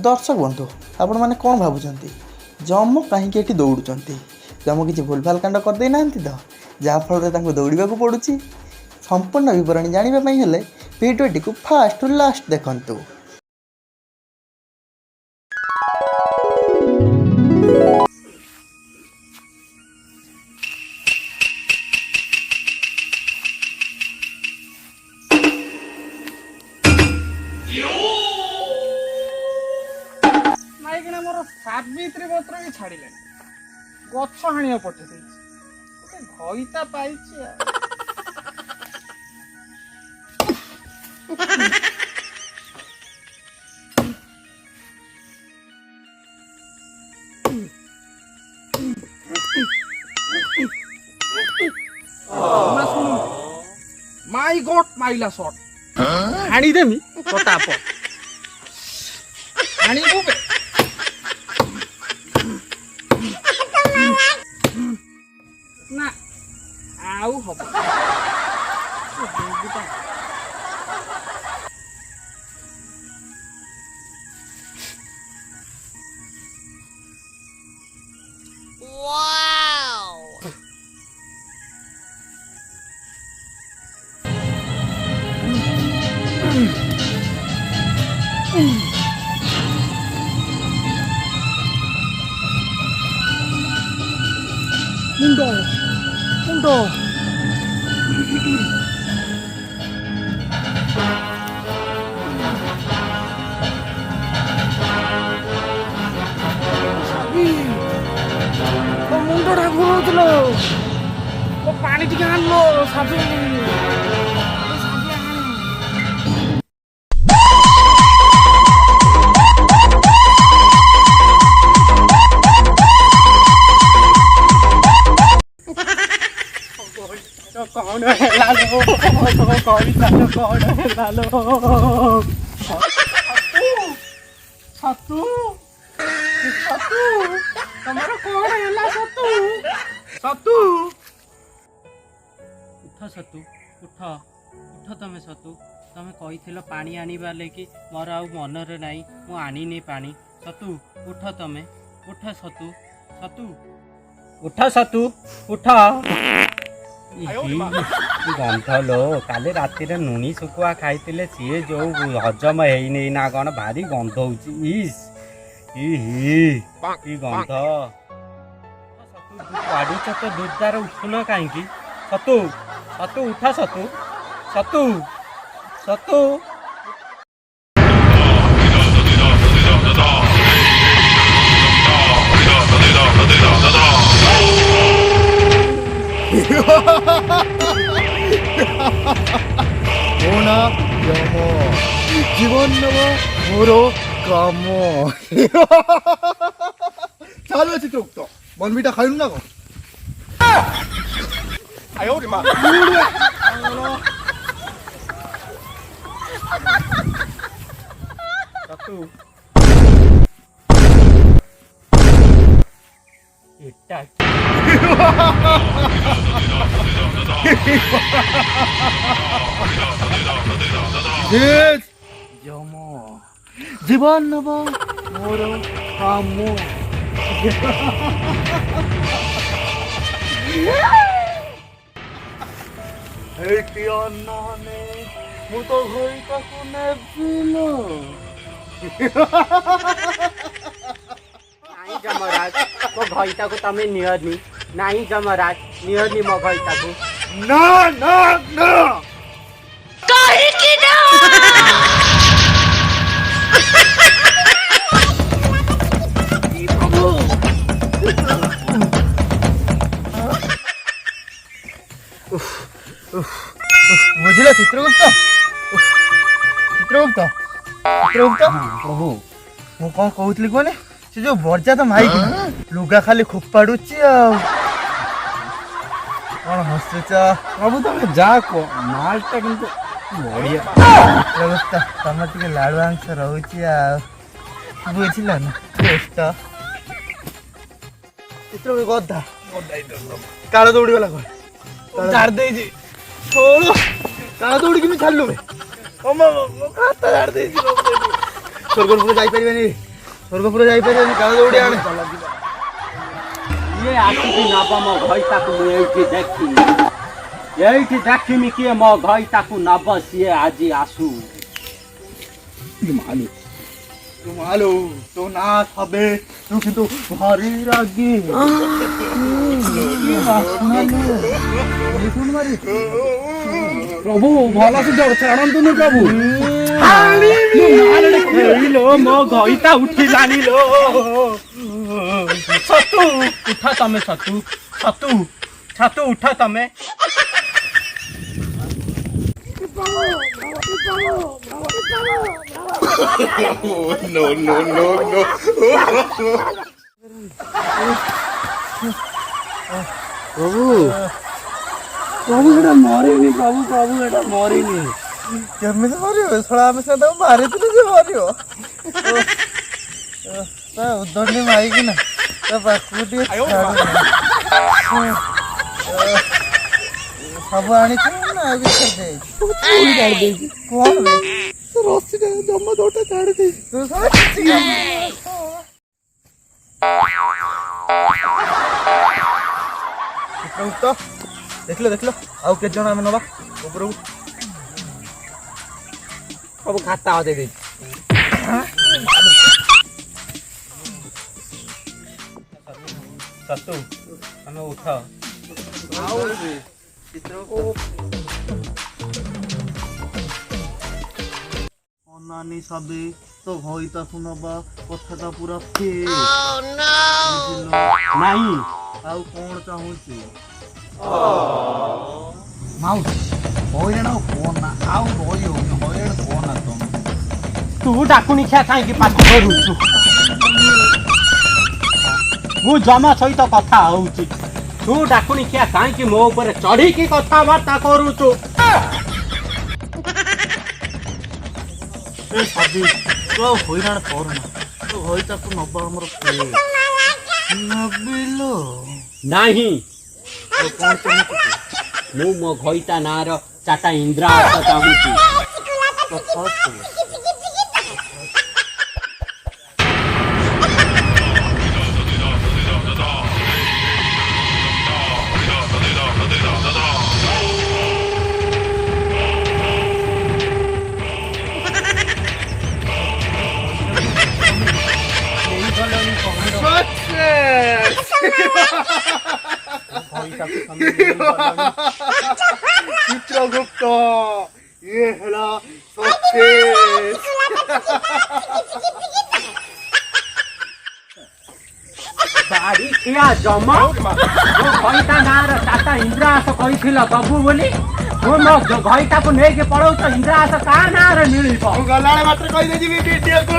दर्शक बंधु आपण मैंने कौन भावुंट जम कहीं दौड़ुंट जम किसी भूलभाल कांड करदे ना तो जहाँफल दौड़ा पड़ू संपूर्ण बरणी जानापी हेले भिडियोटी को फास्ट टू लास्ट देखंतु। मोर सावित्री पत्र भी छाड़े गछ हाणिया पठे घईता पाई माई गॉड माइला शॉट हाणी देमी फटाफट हाणी को ना आउ हब मुंडो मुंडो मुंडो ढाक घुराउथलो पानी टिके आनलो साबी कौन है लालो कौन है लालो सतु सतु तुम्हारा कौन है ला सतु सतु उठ सतु उठ उठ तमे सतु तमे कही पानी आनिबा लेकि मोर आउ मनरे नाई मु आनी पानी सतु उठ तमे उठ सतु सतु उठ सतु उठ गंध लो काली राति नुणी शुखुआ खाई सी जो हजम है ना कौन भारी गंध होइस गंध काढ़ुच तो दूरदार उठुन कहीं सतु सतु उठ सतु सतु सतु मोना यमो जीवन नव मोर काम चालू चित्रगुप्त बनबिटा खाइनु ना आयो रे मां सतु इट्टा यमो जीवन नव मोर काम मु तो घईटा को नेबिलो नहीं जमराज मो घईटा को तमे नियरनी नहीं जमराज नियरनी मो घईटा को ना ना ना काहे की ना बुझिला चित्रगुप्त चित्रगुप्त चित्रगुप्त प्रभु मु कौन कहूली कहने से जो बरजा तो माई लुगा खाली खोपाड़ुची कौन हसुच प्रभु तुम जा को मालटा किंतु बढ़िया चित्रगुप्त तुम टे लाड़ुआंश रोच बुझिला ना टेस्ट चित्र गधा काल दौड़ी गला झाड़ दे छोड़ो काल दौड़ी कि छाड़लु खाता झाड़ दे ସ୍ୱର୍ଗପୁର ଯାଇପାରିବେନି ସ୍ୱର୍ଗପୁର ଯାଇପାରିବେନି କାଳ ଦୌଡ଼ି ଆଣେ ଇଏ ଆସିକି ନବ ମୋ ଘଇତାକୁ ମୁଁ ଏଇଠି ଦେଖିମି କିଏ ମୋ ଘଇତାକୁ ନବ ସିଏ ଆଜି ଆସୁ। ମାଲୋ ତୋ ନା ସବେ ତୁ କିନ୍ତୁ ଭାରି ରାଗି ପ୍ରଭୁ ଭଲସେ ଛାଡ଼ନ୍ତୁନି ପ୍ରଭୁ। ମୋ ଘଇତା ଉଠିଲାଣି ଲୋ। ସତୁ ଉଠ ତମେ ଛତୁ ଉଠ ତମେ। ପ୍ରଭୁ ଏଟା ମରିନି ପ୍ରଭୁ ଏଟା ମରିନି। କେମିତି ମରିବ ଶଳା ଆମେ ସେ ତାକୁ ମାରିଥିଲୁ ସେ ମରିବ ତା ଉଦଣ୍ଡି ମାଇକି ନା ତା ପାଖକୁ ଟିକେ ସବୁ ଆଣିଛୁ ନା ଆଉ କିଛି ଦେଇଛି କଣ ରସିଟା ଜମା ଦୋଟା ଛାଡ଼ି ଦେଇଛି ତୁ ଦେଖିଲ ଆଉ କେତେ ଜଣ ଆମେ ନବା ଉପରକୁ ସବୁ ଖାତା ଦେଇ ଦେଇଛି ସତୁ ତମେ ଉଠ। ଅନାନି ସବେ ତ ଘଇତାକୁ ନବା କଥାଟା ପୁରା ନାହିଁ ଆଉ କଣ ଚାହୁଁଛୁ ମାଉସୀ ହଇରାଣ କହନା ଆଉ ରହି ହଉନି ହଇରାଣ କହନା ତମେ ତୁ ଡାକୁଣି ଖିଆ କାହିଁକି ପାଟି କରୁଛୁ? ମୁଁ ଜମା ସହିତ କଥା ହଉଛି ତୁ ଡାକୁଣି ଖିଆ କାହିଁକି ମୋ ଉପରେ ଚଢିକି କଥାବାର୍ତ୍ତା କରୁଛୁ? ସବି ତୁ ଆଉ ହଇରାଣ କରନା ତୁ ଘଇତାକୁ ନବା ଆମର ନବିଲ ନାହିଁ ଆଉ କଣ ଚାହୁଁଛୁ ମୁଁ ମୋ ଘଇତା ନାଁର ଚାଟା ଇନ୍ଦ୍ରାସ ଚାହୁଁଛି। ଚିତ୍ରଗୁପ୍ତ ଇଏ ହେଲା ସକ୍ସେସ୍ ବାଡ଼ି ଖିଆ ଜମା ମୋ ଘଇତା ନାଁର ଚାଟା ଇନ୍ଦ୍ରାସ କହିଥିଲ ଦବୁ ବୋଲି ମୁଁ ମୋ ଘଇତାକୁ ନେଇକି ପଳଉଛ ଇନ୍ଦ୍ରାସ କାହା ନାଁରେ ମିଳିବ? ଗଲାବେଳେ ମାତ୍ର କହିଦେଇଯିବି ଭିଡ଼ିଓକୁ